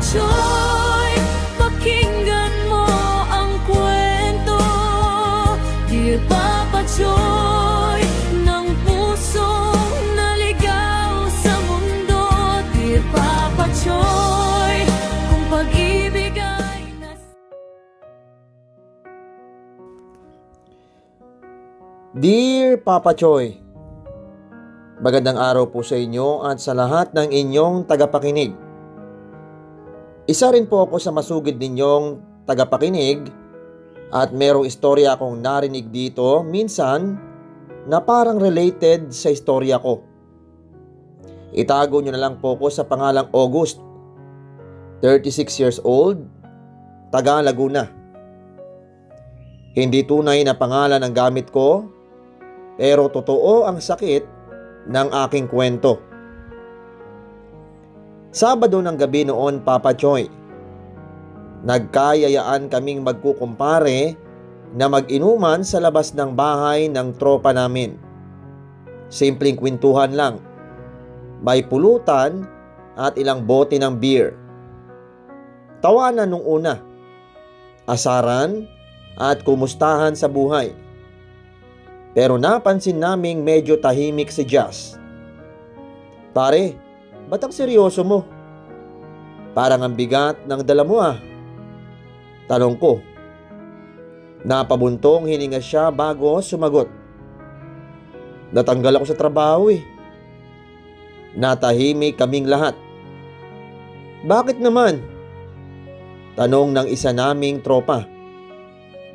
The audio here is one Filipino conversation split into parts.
Choy, pakinggan mo ang kwento. Dear Papa Choy, ng pusong naligaw sa mundo. Dear Papa Choy, kung pag-ibig ay Dear Papa Choy, magandang araw po sa inyo at sa lahat ng inyong tagapakinig. Isa rin po ako sa masugid ninyong tagapakinig at merong istorya akong narinig dito minsan na parang related sa istorya ko. Itago nyo na lang po ko sa pangalang August, 36 years old, taga Laguna. Hindi tunay na pangalan ang gamit ko, pero totoo ang sakit ng aking kwento. Sabado ng gabi noon, Papa Choy, nagkayayaan kaming magkukumpare na mag-inuman sa labas ng bahay ng tropa namin. Simpleng kwentuhan lang, may pulutan at ilang bote ng beer. Tawanan nung una, asaran at kumustahan sa buhay. Pero napansin naming medyo tahimik si Jazz. Pare, ba't ang seryoso mo? Parang ang bigat ng dala mo ah. Tanong ko. Napabuntong hininga siya bago sumagot. Natanggal ako sa trabaho eh. Natahimik kaming lahat. Bakit naman? Tanong ng isa naming tropa.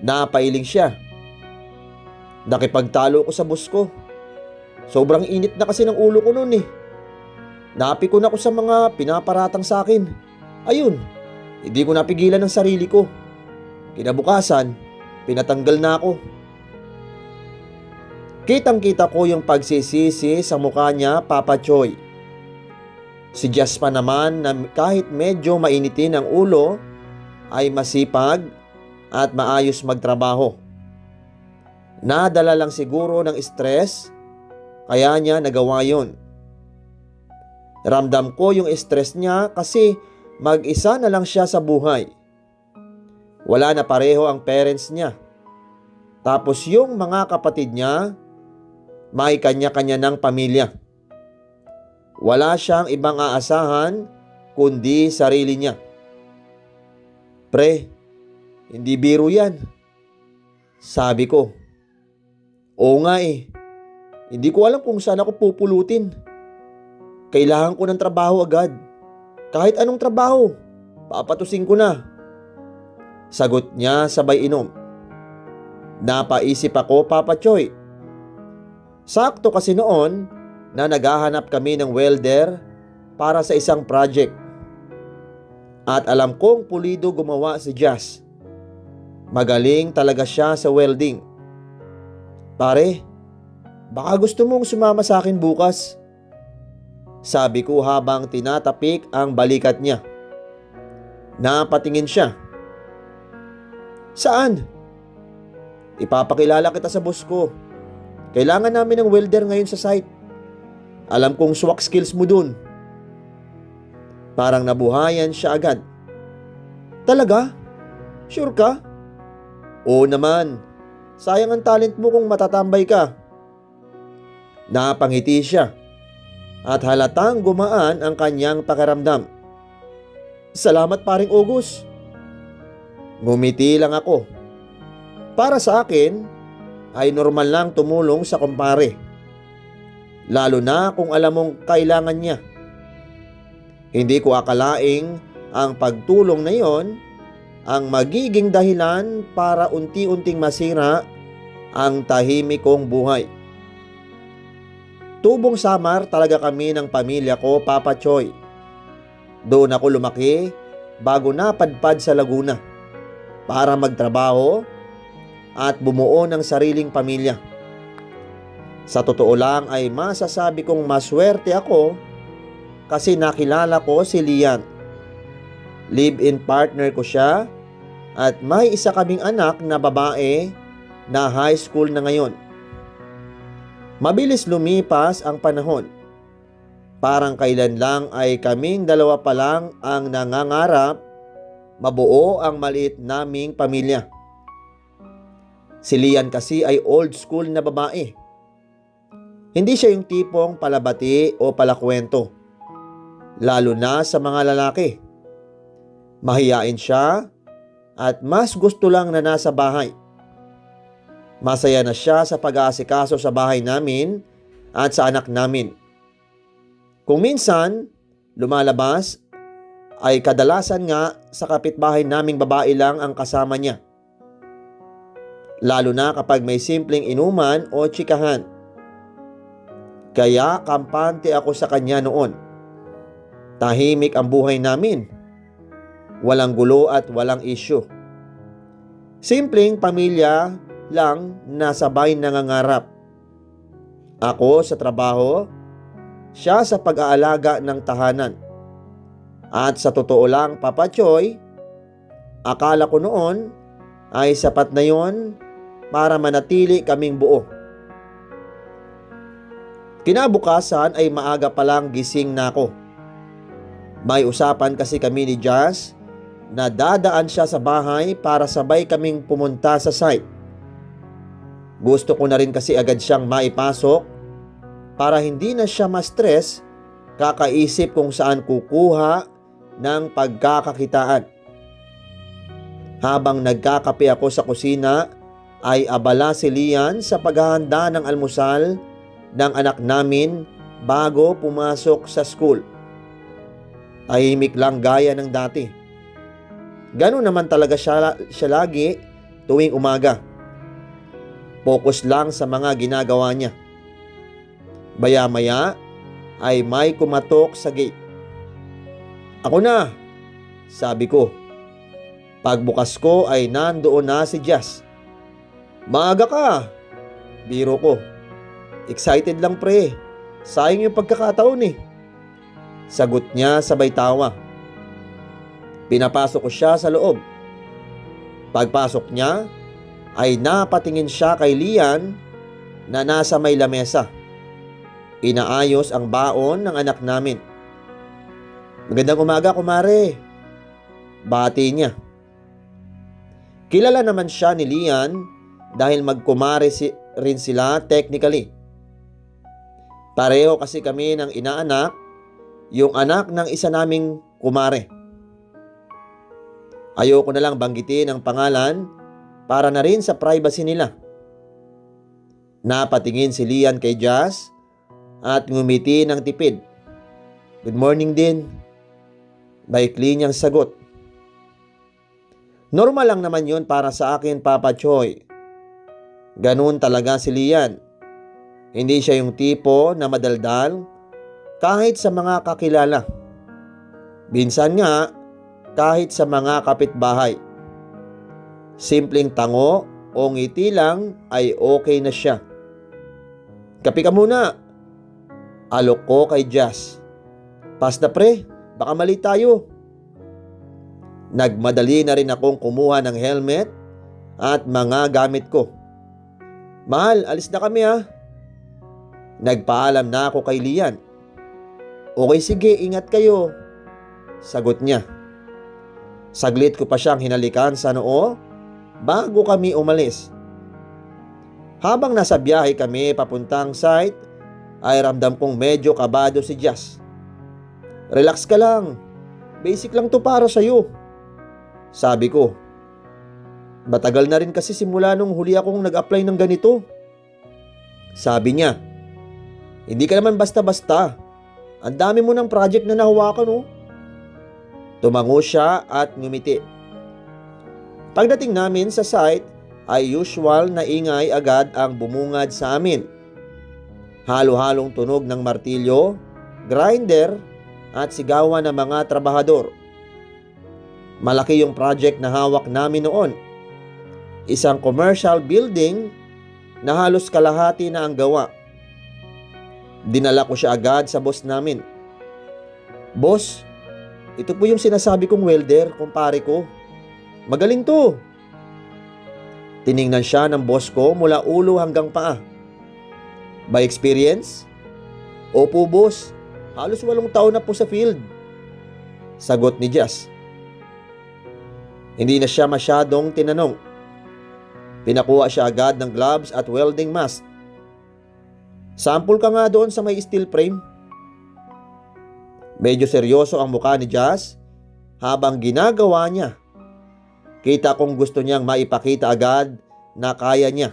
Napailing siya. Nakipagtalo ko sa boss ko. Sobrang init na kasi ng ulo ko noon eh. Napikon ako sa mga pinaparatang sa akin. Ayun, hindi ko napigilan ang sarili ko. Kinabukasan, pinatanggal na ako. Kitang-kita ko yung pagsisisi sa mukha niya, Papa Choy. Si Jazz pa naman na kahit medyo mainitin ang ulo, ay masipag at maayos magtrabaho. Nadala lang siguro ng stress, kaya niya nagawa yon. Ramdam ko yung stress niya kasi mag-isa na lang siya sa buhay. Wala na pareho ang parents niya. Tapos yung mga kapatid niya, may kanya-kanya ng pamilya. Wala siyang ibang aasahan kundi sarili niya. Pre, hindi biro yan. Sabi ko. Oo nga eh. Hindi ko alam kung saan ako pupulutin. Kailangan ko ng trabaho agad. Kahit anong trabaho, papatusin ko na. Sagot niya sabay inom. Napaisip ako, Papa Choy. Sakto kasi noon na naghahanap kami ng welder para sa isang project. At alam kong pulido gumawa si Jazz. Magaling talaga siya sa welding. Pare, baka gusto mong sumama sa akin bukas. Sabi ko habang tinatapik ang balikat niya. Napatingin siya. Saan? Ipapakilala kita sa boss ko. Kailangan namin ng welder ngayon sa site. Alam kong swak skills mo dun. Parang nabuhayan siya agad. Talaga? Sure ka? Oo naman. Sayang ang talent mo kung matatambay ka. Napangiti siya at halatang gumaan ang kanyang pakiramdam. Salamat paring August. Ngumiti lang ako. Para sa akin ay normal lang tumulong sa kumpare. Lalo na kung alam mong kailangan niya. Hindi ko akalaing ang pagtulong na yon ang magiging dahilan para unti-unting masira ang tahimik kong buhay. Tubong samar talaga kami ng pamilya ko, Papa Choy. Doon ako lumaki bago napadpad sa Laguna para magtrabaho at bumuo ng sariling pamilya. Sa totoo lang ay masasabi kong maswerte ako kasi nakilala ko si Lian. Live-in partner ko siya at may isa kaming anak na babae na high school na ngayon. Mabilis lumipas ang panahon Parang kailan lang ay kaming dalawa pa lang ang nangangarap mabuo ang maliit naming pamilya. Si Lian kasi ay old school na babae. Hindi siya yung tipong palabati o palakwento, lalo na sa mga lalaki. Mahiyain siya at mas gusto lang na nasa bahay. Masaya na siya sa pag-aasikaso sa bahay namin at sa anak namin. Kung minsan lumalabas, ay kadalasan nga sa kapitbahay naming babae lang ang kasama niya. Lalo na kapag may simpleng inuman o tsikahan. Kaya kampante ako sa kanya noon. Tahimik ang buhay namin. Walang gulo at walang isyu. Simpleng pamilya lang na sabay nangangarap. Ako sa trabaho, siya sa pag-aalaga ng tahanan. At sa totoo lang, Papa Choy, akala ko noon ay sapat na yon para manatili kaming buo. Kinabukasan ay maaga pa lang gising na ako. May usapan kasi kami ni Jazz na dadaan siya sa bahay para sabay kaming pumunta sa site. Gusto ko na rin kasi agad siyang maipasok para hindi na siya ma-stress kakaisip kung saan kukuha ng pagkakakitaan. Habang nagkakape ako sa kusina, ay abala si Lian sa paghahanda ng almusal ng anak namin bago pumasok sa school. Tahimik lang gaya ng dati. Ganun naman talaga siya lagi tuwing umaga. Focus lang sa mga ginagawa niya. Baya-maya ay may kumatok sa gate. Ako na, sabi ko. Pagbukas ko ay nandoon na si Jazz. Maaga ka, biro ko. Excited lang pre, sayang yung pagkakataon eh. Sagot niya sabay tawa. Pinapasok ko siya sa loob. Pagpasok niya ay napatingin siya kay Lian na nasa may lamesa. Inaayos ang baon ng anak namin. Magandang umaga, kumare. Bati niya. Kilala naman siya ni Lian dahil magkumare rin sila technically. Pareho kasi kami ng inaanak, yung anak ng isa naming kumare. Ayoko na lang banggitin ang pangalan para na rin sa privacy nila. Napatingin si Lian kay Jazz at ngumiti ng tipid. Good morning din. Baikli niyang sagot. Normal lang naman yun para sa akin, Papa Choy. Ganun talaga si Lian. Hindi siya yung tipo na madaldal kahit sa mga kakilala. Minsan nga kahit sa mga kapitbahay. Simpleng tango o ngiti lang ay okay na siya. Kape ka muna. Alok ko kay Jazz. Pas na pre, baka mali tayo. Nagmadali na rin akong kumuha ng helmet at mga gamit ko. Mahal, alis na kami ha. Nagpaalam na ako kay Lian. Okay sige, ingat kayo. Sagot niya. Saglit ko pa siyang hinalikan sa noo bago kami umalis. Habang nasa biyahe kami papuntang site, ay ramdam kong medyo kabado si Jazz. Relax ka lang. Basic lang to para sa'yo. Sabi ko. Matagal na rin kasi simula nung huli akong nag-apply ng ganito. Sabi niya. Hindi ka naman basta-basta. Ang dami mo ng project na nahawakan oh. Tumango siya at ngumiti. Pagdating namin sa site, ay usual na ingay agad ang bumungad sa amin. Halo-halong tunog ng martilyo, grinder, at sigawan ng mga trabahador. Malaki yung project na hawak namin noon. Isang commercial building na halos kalahati na ang gawa. Dinala ko siya agad sa boss namin. Boss, ito po yung sinasabi kong welder, kumpare ko. Magaling to. Tiningnan siya ng boss ko mula ulo hanggang paa. By experience? Opo boss, Halos 8 taon na po sa field. Sagot ni Jazz. Hindi na siya masyadong tinanong. Pinakuha siya agad ng gloves at welding mask. Sample ka nga doon sa may steel frame. Medyo seryoso ang mukha ni Jazz habang ginagawa niya. Kita kong gusto niyang maipakita agad na kaya niya.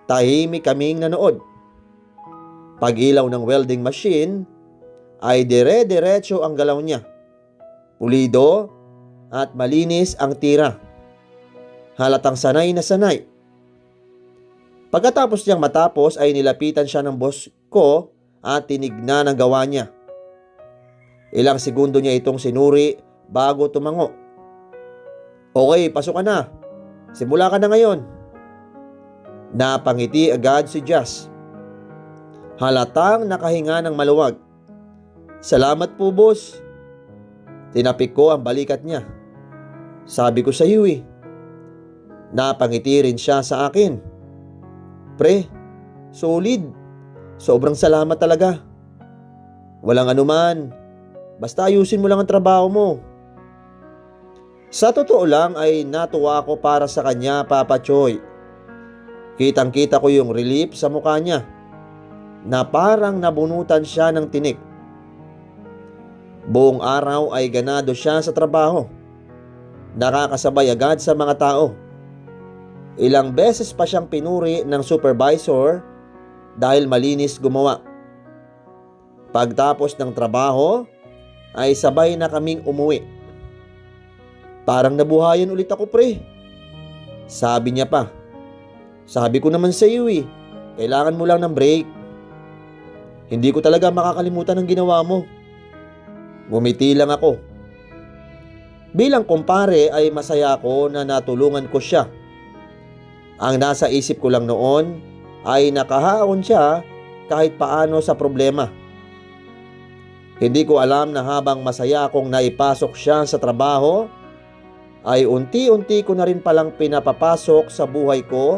Tahimik kaming nanood. Pag-ilaw ng welding machine ay dire-diretso ang galaw niya. Pulido at malinis ang tira. Halatang sanay na sanay. Pagkatapos niyang matapos ay nilapitan siya ng boss ko at tinignan ang gawa niya. Ilang segundo niya itong sinuri bago tumango. Okay, pasok ka na. Simula ka na ngayon. Napangiti agad si Jazz. Halatang nakahinga ng maluwag. Salamat po, boss. Tinapik ko ang balikat niya. Sabi ko sa iyo eh. Napangiti rin siya sa akin. Pre, solid. Sobrang salamat talaga. Walang anuman. Basta ayusin mo lang ang trabaho mo. Sa totoo lang ay natuwa ako para sa kanya, Papa Choy. Kitang-kita ko yung relief sa mukha niya na parang nabunutan siya ng tinik. Buong araw ay ganado siya sa trabaho. Nakakasabay agad sa mga tao. Ilang beses pa siyang pinuri ng supervisor dahil malinis gumawa. Pagtapos ng trabaho ay sabay na kaming umuwi. Parang nabuhayan ulit ako, pre. Sabi niya pa. Sabi ko naman sa iyo eh, kailangan mo lang ng break. Hindi ko talaga makakalimutan ang ginawa mo. Ngumiti lang ako. Bilang kumpare ay masaya ako na natulungan ko siya. Ang nasa isip ko lang noon ay nakahaon siya kahit paano sa problema. Hindi ko alam na habang masaya akong naipasok siya sa trabaho, ay unti-unti ko na rin palang pinapapasok sa buhay ko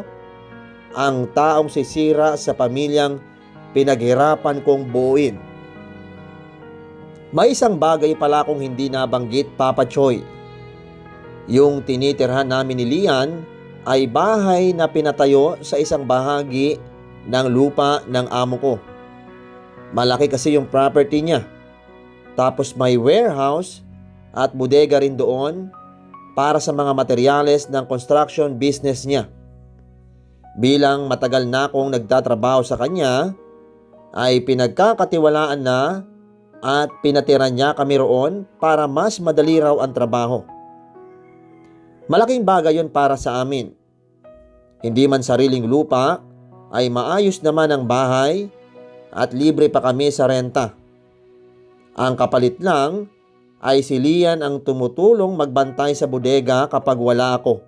ang taong sisira sa pamilyang pinaghirapan kong buuin. May isang bagay pala akong hindi nabanggit, Papa Choy. Yung tinitirhan namin ni Lian ay bahay na pinatayo sa isang bahagi ng lupa ng amo ko. Malaki kasi yung property niya. Tapos may warehouse at bodega rin doon para sa mga materyales ng construction business niya. Bilang matagal na akong nagtatrabaho sa kanya, ay pinagkakatiwalaan na at pinatira niya kami roon para mas madali raw ang trabaho. Malaking bagay yon para sa amin. Hindi man sariling lupa, ay maayos naman ang bahay at libre pa kami sa renta. Ang kapalit lang ay si Lian ang tumutulong magbantay sa bodega kapag wala ako.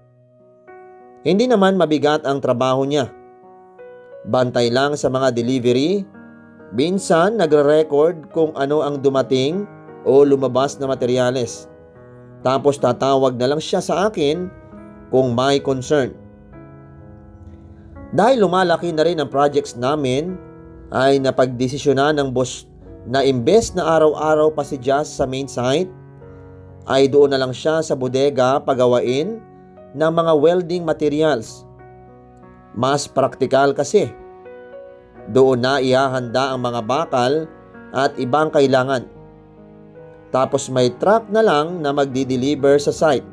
Hindi naman mabigat ang trabaho niya. Bantay lang sa mga delivery, minsan nagre-record kung ano ang dumating o lumabas na materyales. Tapos tatawag na lang siya sa akin kung may concern. Dahil lumalaki na rin ang projects namin, ay napagdesisyonan ng boss na imbes na araw-araw pa si Jazz sa main site, ay doon na lang siya sa bodega pagawain ng mga welding materials. Mas praktikal kasi. Doon na ihahanda ang mga bakal at ibang kailangan. Tapos may truck na lang na magdi-deliver sa site.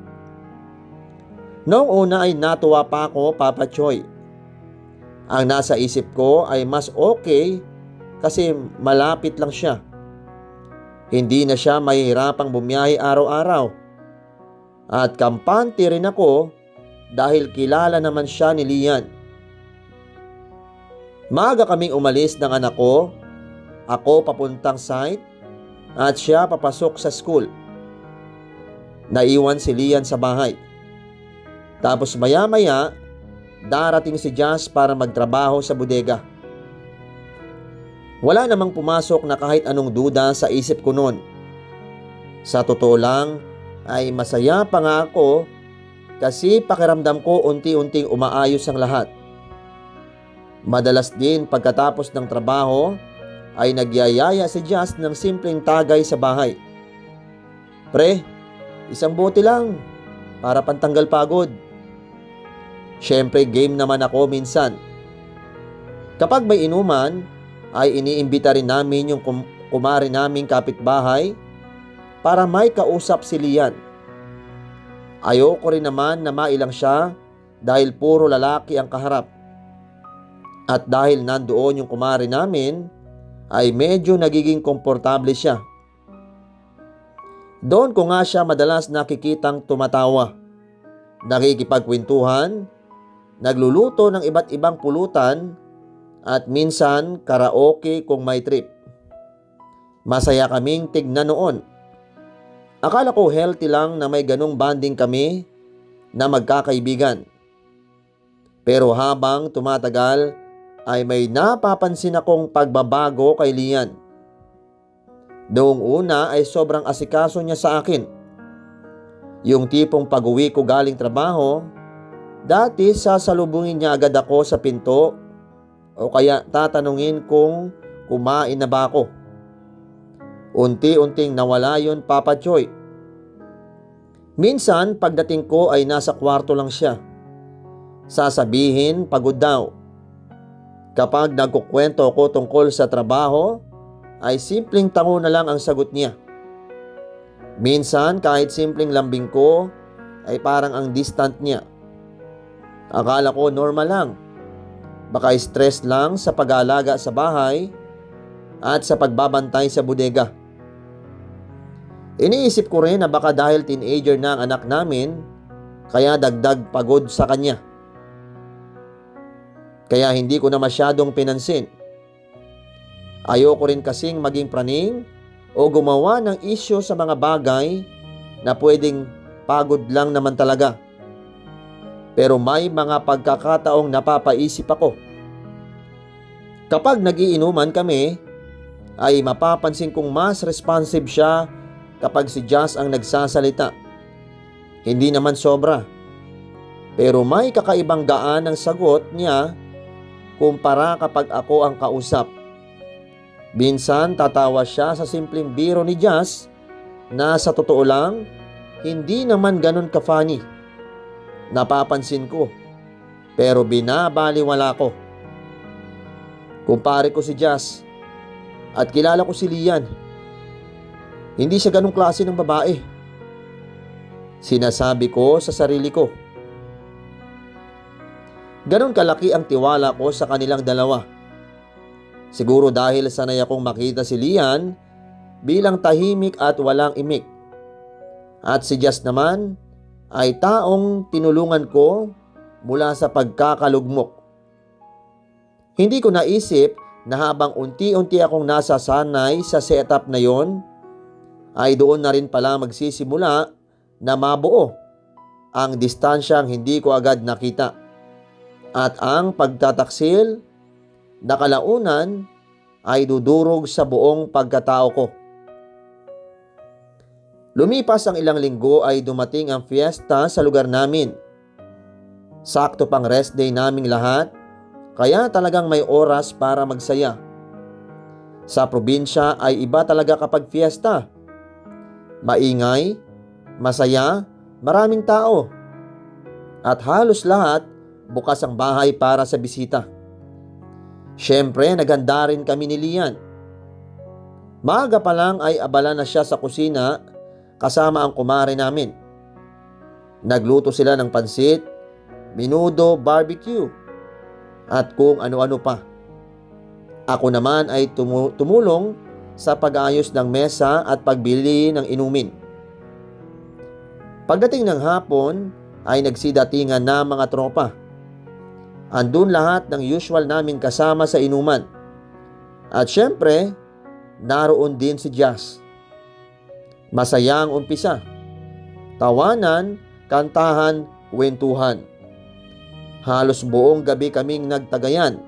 Noong una ay natuwa pa ako, Papa Choy. Ang nasa isip ko ay mas okay kasi malapit lang siya. Hindi na siya mahihirapang bumiyahe araw-araw. At kampante rin ako dahil kilala naman siya ni Lian. Maaga kaming umalis ng anak ko, ako papuntang site at siya papasok sa school. Naiwan si Lian sa bahay. Tapos maya-maya, darating si Jazz para magtrabaho sa bodega. Wala namang pumasok na kahit anong duda sa isip ko noon. Sa totoo lang ay masaya pa nga ako kasi pakiramdam ko unti-unting umaayos ang lahat. Madalas din pagkatapos ng trabaho ay nagyayaya si Jazz ng simpleng tagay sa bahay. Pre, isang bote lang para pantanggal pagod. Syempre game naman ako minsan. Kapag may inuman, ay iniimbita rin namin yung kumari naming kapitbahay para may kausap si Lian. Ayoko rin naman na mailang siya dahil puro lalaki ang kaharap. At dahil nandoon yung kumari namin, ay medyo nagiging komportable siya. Doon ko nga siya madalas nakikitang tumatawa, nakikipagkwentuhan, nagluluto ng iba't ibang pulutan, at minsan karaoke kung may trip. Masaya kaming tignan noon. Akala ko healthy lang na may ganong bonding kami na magkakaibigan. Pero habang tumatagal, ay may napapansin akong pagbabago kay Lian. Noong una ay sobrang asikaso niya sa akin. Yung tipong pag-uwi ko galing trabaho, dati sasalubungin niya agad ako sa pinto o kaya tatanungin kung kumain na ba ako. Unti-unting nawala yun, Papa Choy. Minsan pagdating ko ay nasa kwarto lang siya. Sasabihin pagod daw. Kapag nagkukwento ako tungkol sa trabaho, ay simpleng tango na lang ang sagot niya. Minsan kahit simpleng lambing ko, ay parang ang distant niya. Akala ko normal lang. Baka stress lang sa pag-aalaga sa bahay at sa pagbabantay sa bodega. Iniisip ko rin na baka dahil teenager na ang anak namin, kaya dagdag pagod sa kanya. Kaya hindi ko na masyadong pinansin. Ayoko rin kasing maging praning o gumawa ng isyo sa mga bagay na pwedeng pagod lang naman talaga. Pero may mga pagkakataong napapaisip ako. Kapag nagiinuman kami, ay mapapansin kong mas responsive siya kapag si Jazz ang nagsasalita. Hindi naman sobra. Pero may kakaibang gaan ng sagot niya kumpara kapag ako ang kausap. Minsan tatawa siya sa simpleng biro ni Jazz na sa totoo lang, hindi naman ganun ka-funny. Napapansin ko, pero binabaliwala ko. Kumpare ko si Jazz at kilala ko si Lian. Hindi siya ganung klase ng babae. Sinasabi ko sa sarili ko. Ganon kalaki ang tiwala ko sa kanilang dalawa. Siguro dahil sanay akong makita si Lian bilang tahimik at walang imik. At si Jazz naman ay taong tinulungan ko mula sa pagkakalugmok. Hindi ko naisip na habang unti-unti akong nasasanay sa setup na yon, ay doon na rin pala magsisimula na mabuo ang distansyang hindi ko agad nakita. At ang pagtataksil na kalaunan ay dudurog sa buong pagkatao ko. Lumipas ang ilang linggo ay dumating ang fiesta sa lugar namin. Sakto pang rest day naming lahat, kaya talagang may oras para magsaya. Sa probinsya ay iba talaga kapag fiesta. Maingay, masaya, maraming tao. At halos lahat bukas ang bahay para sa bisita. Siyempre, naghanda rin kami ni Lian. Maaga pa lang ay abala na siya sa kusina kasama ang kumare namin. Nagluto sila ng pansit, menudo, barbecue, at kung ano-ano pa. Ako naman ay tumulong sa pag-ayos ng mesa at pagbili ng inumin. Pagdating ng hapon ay nagsidatingan na mga tropa. Andun lahat ng usual naming kasama sa inuman. At syempre, naroon din si Jazz. Masayang umpisa. Tawanan, kantahan, kwentuhan. Halos buong gabi kaming nagtagayan.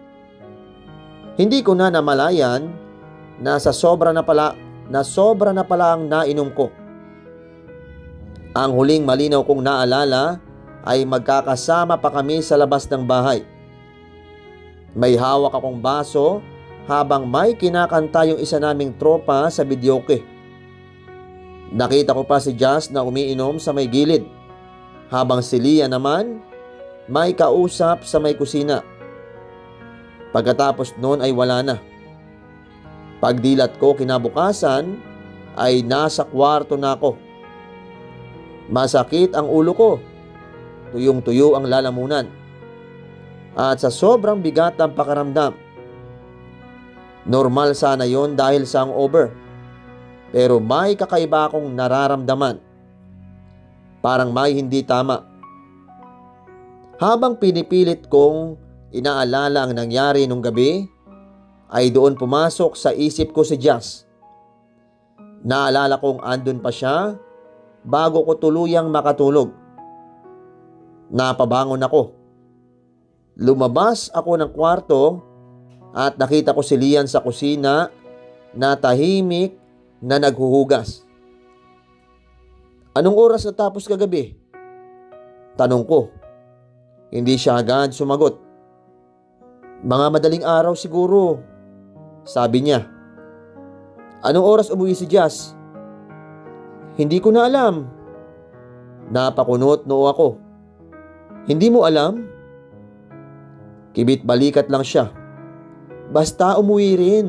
Hindi ko na namalayan na sobra na pala ang nainom ko. Ang huling malinaw kong naalala ay magkakasama pa kami sa labas ng bahay. May hawak akong baso habang may kinakanta yung isa naming tropa sa videoke. Nakita ko pa si Jazz na umiinom sa may gilid, habang si Lia naman may kausap sa may kusina. Pagkatapos noon ay wala na. Pagdilat ko kinabukasan ay nasa kwarto na ako. Masakit ang ulo ko, tuyong-tuyo ang lalamunan, at sa sobrang bigat ng pakaramdam. Normal sana yon dahil sa hangover, pero may kakaiba akong nararamdaman. Parang may hindi tama. Habang pinipilit kong inaalala ang nangyari nung gabi, ay doon pumasok sa isip ko si Jazz. Naalala kong andun pa siya bago ko tuluyang makatulog. Napabangon ako. Lumabas ako ng kwarto at nakita ko si Lian sa kusina na tahimik na naghuhugas. "Anong oras natapos kagabi?" tanong ko. Hindi siya agad sumagot. "Mga madaling araw siguro," sabi niya. "Anong oras umuwi si Jazz?" "Hindi ko na alam." Napakunot noo ako. "Hindi mo alam?" Kibit balikat lang siya. "Basta umuwi rin."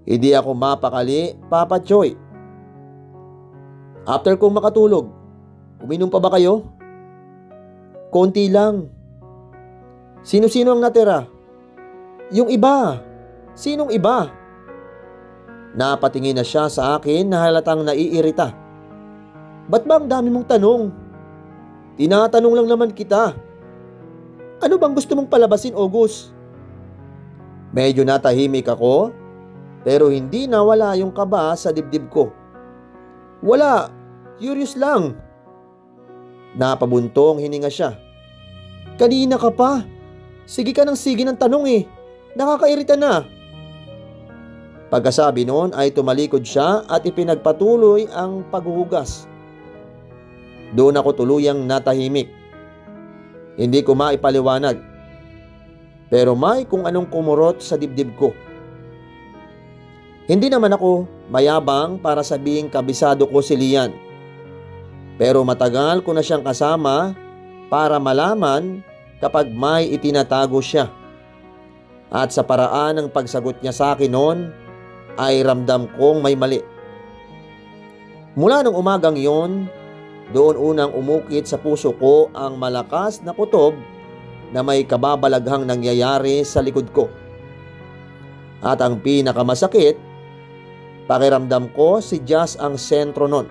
Hindi ako mapakali, Papa Choy. "After kong makatulog, uminom pa ba kayo?" "Konti lang." "Sino-sino ang natira?" "Yung iba." "Sinong iba?" Napatingin na siya sa akin na halatang naiirita. "Ba't ba ang dami mong tanong? Tinatanong lang naman kita. Ano bang gusto mong palabasin, August?" Medyo natahimik ako, pero hindi nawala yung kaba sa dibdib ko. "Wala, curious lang." Napabuntong hininga siya. "Kanina ka pa. Sige ka ng sige ng tanong eh. Nakakairita na." Pagkasabi noon ay tumalikod siya at ipinagpatuloy ang paghuhugas. Doon ako tuluyang natahimik. Hindi ko maipaliwanag, pero may kung anong kumurot sa dibdib ko. Hindi naman ako mayabang para sabihing kabisado ko si Lian, pero matagal ko na siyang kasama para malaman kapag may itinatago siya. At sa paraan ng pagsagot niya sa akin noon, ay ramdam kong may mali. Mula nung umagang yon, doon unang umukit sa puso ko ang malakas na kutob na may kababalaghang nangyayari sa likod ko. At ang pinakamasakit, pakiramdam ko si Jazz ang sentro nun.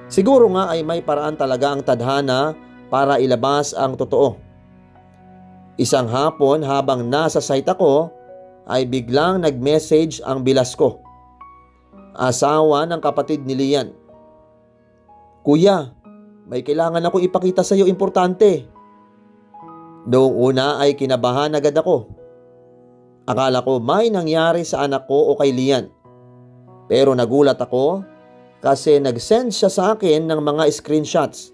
Siguro nga ay may paraan talaga ang tadhana para ilabas ang totoo. Isang hapon habang nasa site ako, ay biglang nag-message ang bilas ko, asawa ng kapatid ni Lian. "Kuya, may kailangan akong ipakita sa iyo importante." Noong una ay kinabahan agad ako. Akala ko may nangyari sa anak ko o kay Lian. Pero nagulat ako kasi nag-send siya sa akin ng mga screenshots.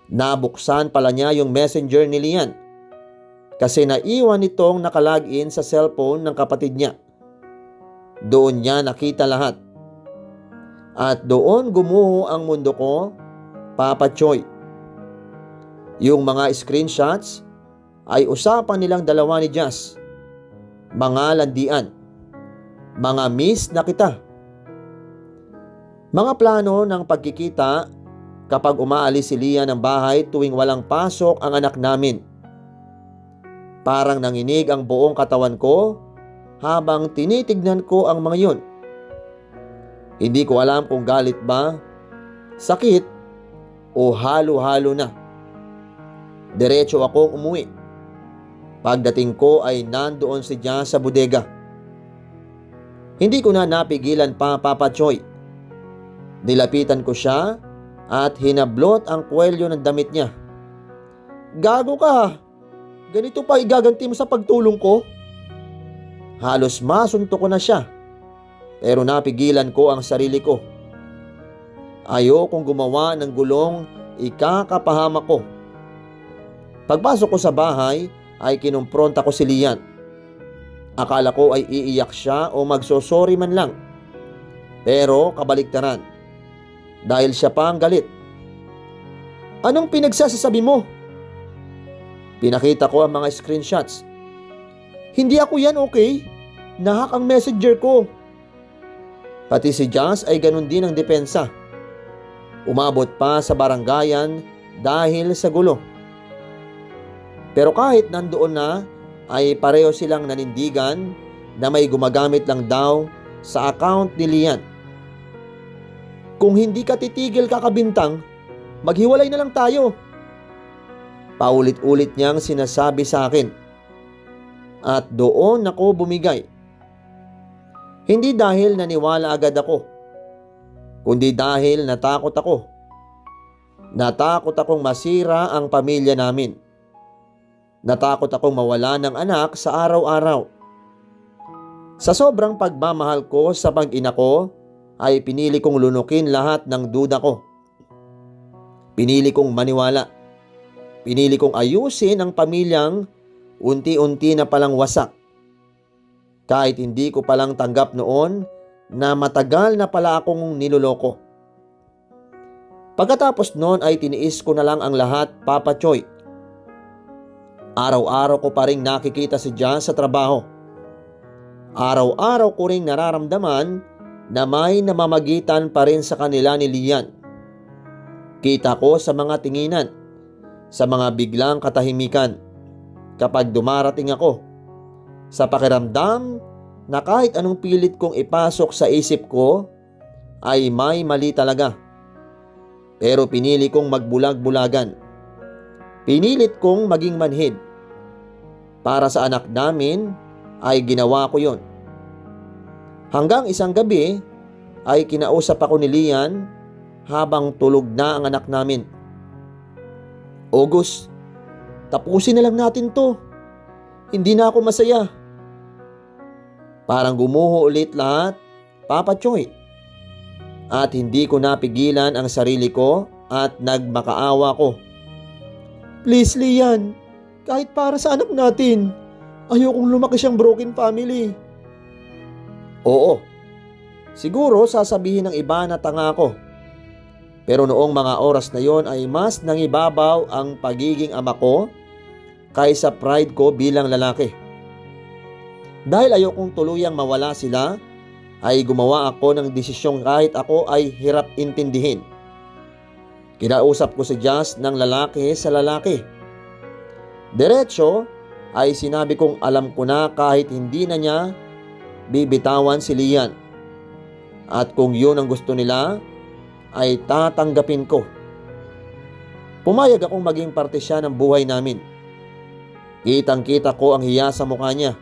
Nabuksan pala niya yung messenger ni Lian kasi naiwan itong nakalagin sa cellphone ng kapatid niya. Doon niya nakita lahat. At doon gumuho ang mundo ko, Papa Choy. Yung mga screenshots ay usapan nilang dalawa ni Jazz. Mga landian. Mga miss na kita. Mga plano ng pagkikita kapag umaalis si Lia ng bahay tuwing walang pasok ang anak namin. Parang nanginig ang buong katawan ko habang tinitignan ko ang mga yun. Hindi ko alam kung galit ba, sakit, o halo-halo na. Diretso akong umuwi. Pagdating ko ay nandoon si Jazz sa bodega. Hindi ko na napigilan pa, Papa Choy. Nilapitan ko siya at hinablot ang kwelyo ng damit niya. "Gago ka! Ganito pa igaganti mo sa pagtulong ko?" Halos masuntok ko na siya, pero napigilan ko ang sarili ko. Ayokong gumawa ng gulong ikakapahamak ko. Pagpasok ko sa bahay ay kinumpronta ko si Lian. Akala ko ay iiyak siya o magsosorry man lang. Pero kabaliktaran, dahil siya pa ang galit. Anong pinagsasabi mo? Pinakita ko ang mga screenshots. Hindi ako yan, okay? Nahak ang messenger ko. Pati si Jazz ay ganun din ang depensa. Umabot pa sa barangayan dahil sa gulo. Pero kahit nandoon na, ay pareho silang nanindigan na may gumagamit lang daw sa account ni Lian. Kung hindi ka titigil kakabintang, maghiwalay na lang tayo. Paulit-ulit niyang sinasabi sa akin. At doon ako bumigay. Hindi dahil naniwala agad ako, kundi dahil natakot ako. Natakot akong masira ang pamilya namin. Natakot akong mawala ng anak sa araw-araw. Sa sobrang pagmamahal ko sa mag-ina ko, ay pinili kong lunukin lahat ng duda ko. Pinili kong maniwala. Pinili kong ayusin ang pamilyang unti-unti na palang wasak. Kahit hindi ko palang tanggap noon na matagal na pala akong niloloko. Pagkatapos noon ay tiniis ko na lang ang lahat, Papa Choy. Araw-araw ko pa rin nakikita si Jan sa trabaho. Araw-araw ko rin nararamdaman na may namamagitan pa rin sa kanila ni Lian. Kita ko sa mga tinginan, sa mga biglang katahimikan kapag dumarating ako. Sa pakiramdam na kahit anong pilit kong ipasok sa isip ko ay may mali talaga. Pero pinili kong magbulag-bulagan. Pinilit kong maging manhid. Para sa anak namin ay ginawa ko yon. Hanggang isang gabi ay kinausap ako ni Lian habang tulog na ang anak namin. August, tapusin na lang natin to. Hindi na ako masaya. Parang gumuho ulit lahat, Papa Choy. At hindi ko napigilan ang sarili ko at nagmakaawa ko. Please, Lian, kahit para sa anak natin, ayokong lumaki siyang broken family. Oo, siguro sasabihin ng iba na tanga ako. Pero noong mga oras na yon ay mas nangibabaw ang pagiging ama ko kaysa pride ko bilang lalaki. Dahil ayokong tuluyang mawala sila, ay gumawa ako ng desisyong kahit ako ay hirap intindihin. Kinausap ko si Jazz ng lalaki sa lalaki. Diretso ay sinabi kong alam ko na kahit hindi na niya bibitawan si Lian. At kung yun ang gusto nila, ay tatanggapin ko. Pumayag akong maging parte siya ng buhay namin. Kitang-kita ko ang hiya sa mukha niya.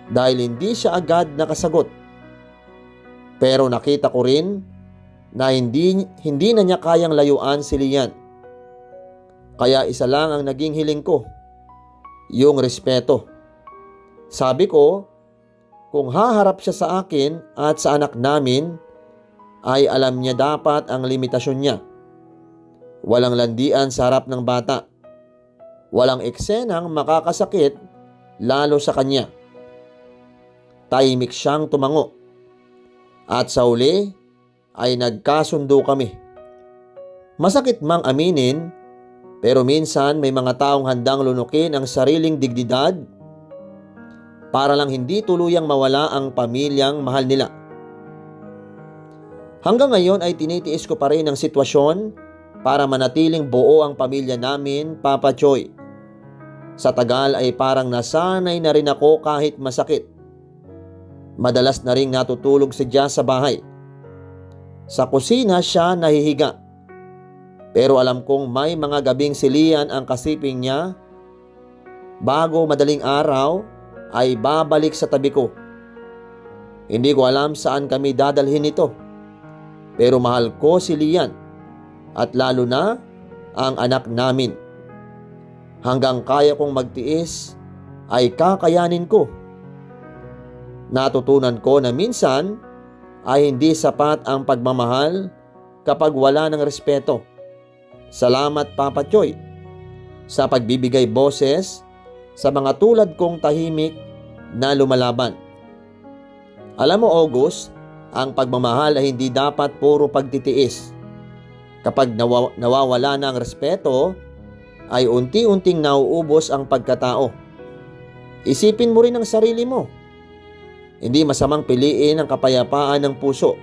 Dahil hindi siya agad nakasagot. Pero nakita ko rin na hindi na niya kayang layuan si Lian. Kaya isa lang ang naging hiling ko, yung respeto. Sabi ko, kung haharap siya sa akin at sa anak namin, ay alam niya dapat ang limitasyon niya. Walang landian sa harap ng bata. Walang eksenang makakasakit lalo sa kanya. Tahimik siyang tumango. At sa uli ay nagkasundo kami. Masakit mang aminin, pero minsan may mga taong handang lunukin ang sariling dignidad para lang hindi tuluyang mawala ang pamilyang mahal nila. Hanggang ngayon ay tinitiis ko pa rin ang sitwasyon para manatiling buo ang pamilya namin, Papa Choy. Sa tagal ay parang nasanay na rin ako kahit masakit. Madalas na ring natutulog si Jazz sa bahay. Sa kusina siya nahihiga. Pero alam kong may mga gabing si Lian ang kasiping niya. Bago madaling araw ay babalik sa tabi ko. Hindi ko alam saan kami dadalhin ito. Pero mahal ko si Lian at lalo na ang anak namin. Hanggang kaya kong magtiis ay kakayanin ko. Natutunan ko na minsan ay hindi sapat ang pagmamahal kapag wala ng respeto. Salamat, Papa Choy, sa pagbibigay boses sa mga tulad kong tahimik na lumalaban. Alam mo, August, ang pagmamahal ay hindi dapat puro pagtitiis. Kapag nawawala na ang respeto, ay unti-unting nauubos ang pagkatao. Isipin mo rin ang sarili mo. Hindi masamang piliin ang kapayapaan ng puso.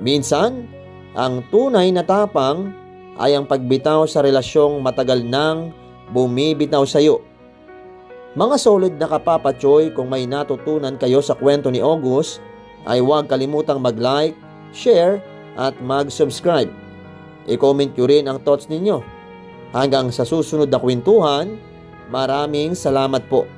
Minsan, ang tunay na tapang ay ang pagbitaw sa relasyong matagal nang bumibitaw sa iyo. Mga solid na kapapatsoy, kung may natutunan kayo sa kwento ni August, ay huwag kalimutang mag-like, share, at mag-subscribe. I-comment nyo rin ang thoughts ninyo. Hanggang sa susunod na kwentuhan, maraming salamat po.